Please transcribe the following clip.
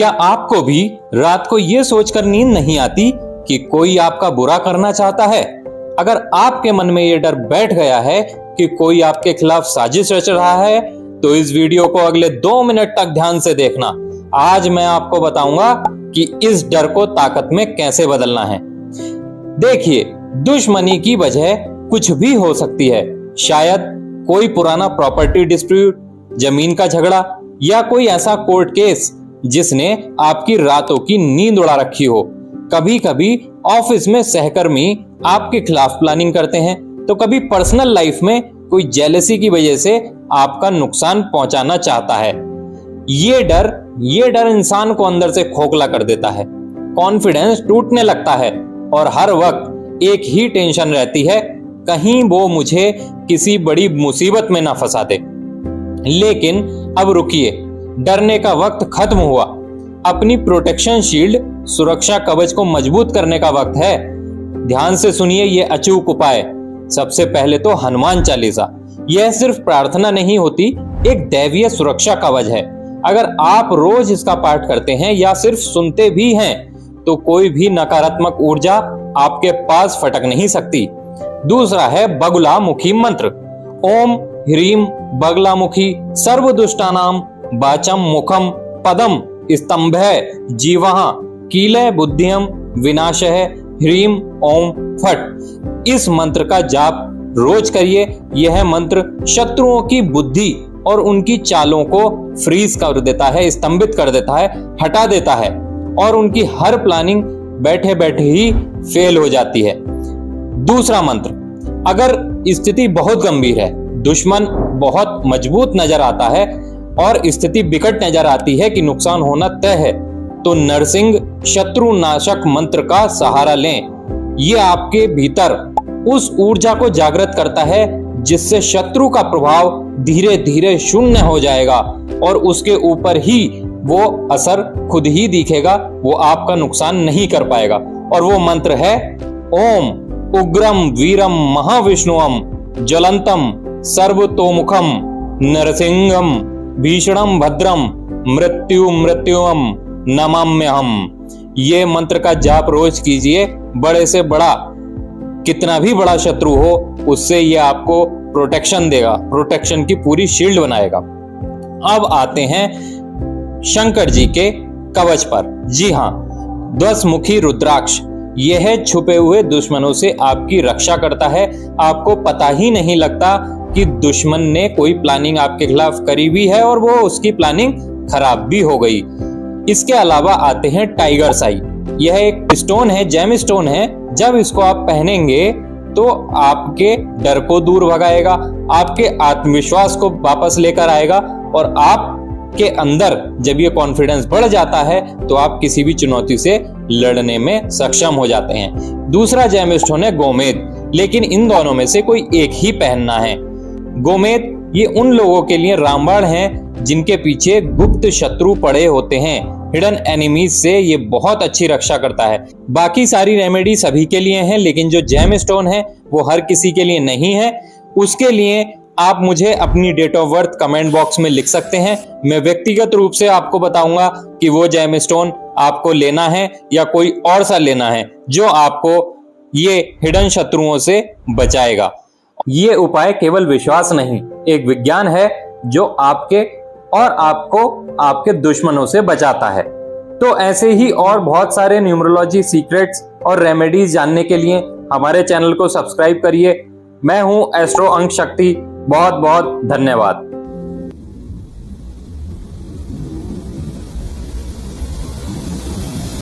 क्या आपको भी रात को ये सोचकर नींद नहीं आती कि कोई आपका बुरा करना चाहता है? अगर आपके मन में ये डर बैठ गया है कि कोई आपके खिलाफ साजिश रच रहा है, तो इस वीडियो को अगले 2 मिनट तक ध्यान से देखना। आज मैं आपको बताऊंगा कि इस डर को ताकत में कैसे बदलना है। देखिए, दुश्मनी की वजह कुछ भी हो सकती है। शायद कोई पुराना प्रॉपर्टी डिस्प्यूट, जमीन का झगड़ा या कोई ऐसा कोर्ट केस जिसने आपकी रातों की नींद उड़ा रखी हो। कभी कभी ऑफिस में सहकर्मी आपके खिलाफ प्लानिंग करते हैं, तो कभी पर्सनल लाइफ में कोई जेलसी की वजह से आपका नुकसान पहुंचाना चाहता है। ये डर इंसान को अंदर से खोखला कर देता है, कॉन्फिडेंस टूटने लगता है और हर वक्त एक ही टेंशन रहती है, कहीं वो मुझे किसी बड़ी मुसीबत में ना फंसा दे। लेकिन अब रुकिए, डरने का वक्त खत्म हुआ। अपनी प्रोटेक्शन शील्ड, सुरक्षा कवच को मजबूत करने का वक्त है। ध्यान से सुनिए ये अचूक उपाय। सबसे पहले तो हनुमान चालीसा। यह सिर्फ प्रार्थना नहीं होती, एक दैवीय सुरक्षा कवच है। अगर आप रोज इसका पाठ करते हैं या सिर्फ सुनते भी हैं, तो कोई भी नकारात्मक ऊर्जा आपके पास फटक नहीं सकती। दूसरा है बगुलामुखी मंत्र। ओम ह्रीम बगलामुखी सर्वदुष्टानाम वाचम मुखम पदम स्तंभय जीवः कीलय बुद्धियम विनाशः ह्रीम ओम फट। इस मंत्र का जाप रोज करिए। यह मंत्र शत्रुओं की बुद्धि और उनकी चालों को फ्रीज कर देता है, स्तंभित कर देता है, हटा देता है और उनकी हर प्लानिंग बैठे बैठे ही फेल हो जाती है। दूसरा मंत्र, अगर स्थिति बहुत गंभीर है, दुश्मन बहुत मजबूत नजर आता है और स्थिति विकट नजर आती है कि नुकसान होना तय है, तो नरसिंह शत्रुनाशक मंत्र का सहारा लें। ये आपके भीतर उस ऊर्जा को जागृत करता है जिससे शत्रु का प्रभाव धीरे धीरे शून्य हो जाएगा और उसके ऊपर ही वो असर खुद ही दिखेगा, वो आपका नुकसान नहीं कर पाएगा। और वो मंत्र है ओम उग्रम वीरम महाविष्णुअम ज्वलंतम सर्वतोमुखम नरसिंहम भीषणम भद्रम मृत्युम नमाम्यहम। ये मंत्र का जाप रोज कीजिए। बड़े से बड़ा, कितना भी बड़ा शत्रु हो, उससे ये आपको प्रोटेक्शन देगा, प्रोटेक्शन की पूरी शील्ड बनाएगा। अब आते हैं शंकर जी के कवच पर। जी हाँ, 10 मुखी रुद्राक्ष। यह छुपे हुए दुश्मनों से आपकी रक्षा करता है। आपको पता ही नहीं लगता कि दुश्मन ने कोई प्लानिंग आपके खिलाफ करी भी है और वो उसकी प्लानिंग खराब भी हो गई। इसके अलावा आते हैं टाइगर्स आई। यह एक स्टोन है, जेम स्टोन है। जब इसको आप पहनेंगे तो आपके डर को दूर भगाएगा, आपके आत्मविश्वास को वापस लेकर आएगा और आपके अंदर जब ये कॉन्फिडेंस बढ़ जाता है तो आप किसी भी चुनौती से लड़ने में सक्षम हो जाते हैं। दूसरा जेम स्टोन है गोमेद, लेकिन इन दोनों में से कोई एक ही पहनना है। गोमेद ये उन लोगों के लिए रामबाण है जिनके पीछे गुप्त शत्रु पड़े होते हैं। हिडन एनिमीज से ये बहुत अच्छी रक्षा करता है। बाकी सारी रेमेडी सभी के लिए हैं, लेकिन जो जेम स्टोन है वो हर किसी के लिए नहीं है। उसके लिए आप मुझे अपनी date of birth comment box में लिख सकते हैं। मैं व्यक्तिगत रूप से आपको बताऊंगा कि वो जेम स्टोन आपको लेना है या कोई और सा लेना है जो आपको ये हिडन शत्रुओं से बचाएगा। ये उपाय केवल विश्वास नहीं, एक विज्ञान है जो आपके और आपको आपके दुश्मनों से बचाता है। तो ऐसे ही और बहुत सारे न्यूमरोलॉजी सीक्रेट्स और रेमेडीज जानने के लिए हमारे चैनल को सब्सक्राइब करिए। मैं हूं एस्ट्रो अंक शक्ति। बहुत बहुत धन्यवाद।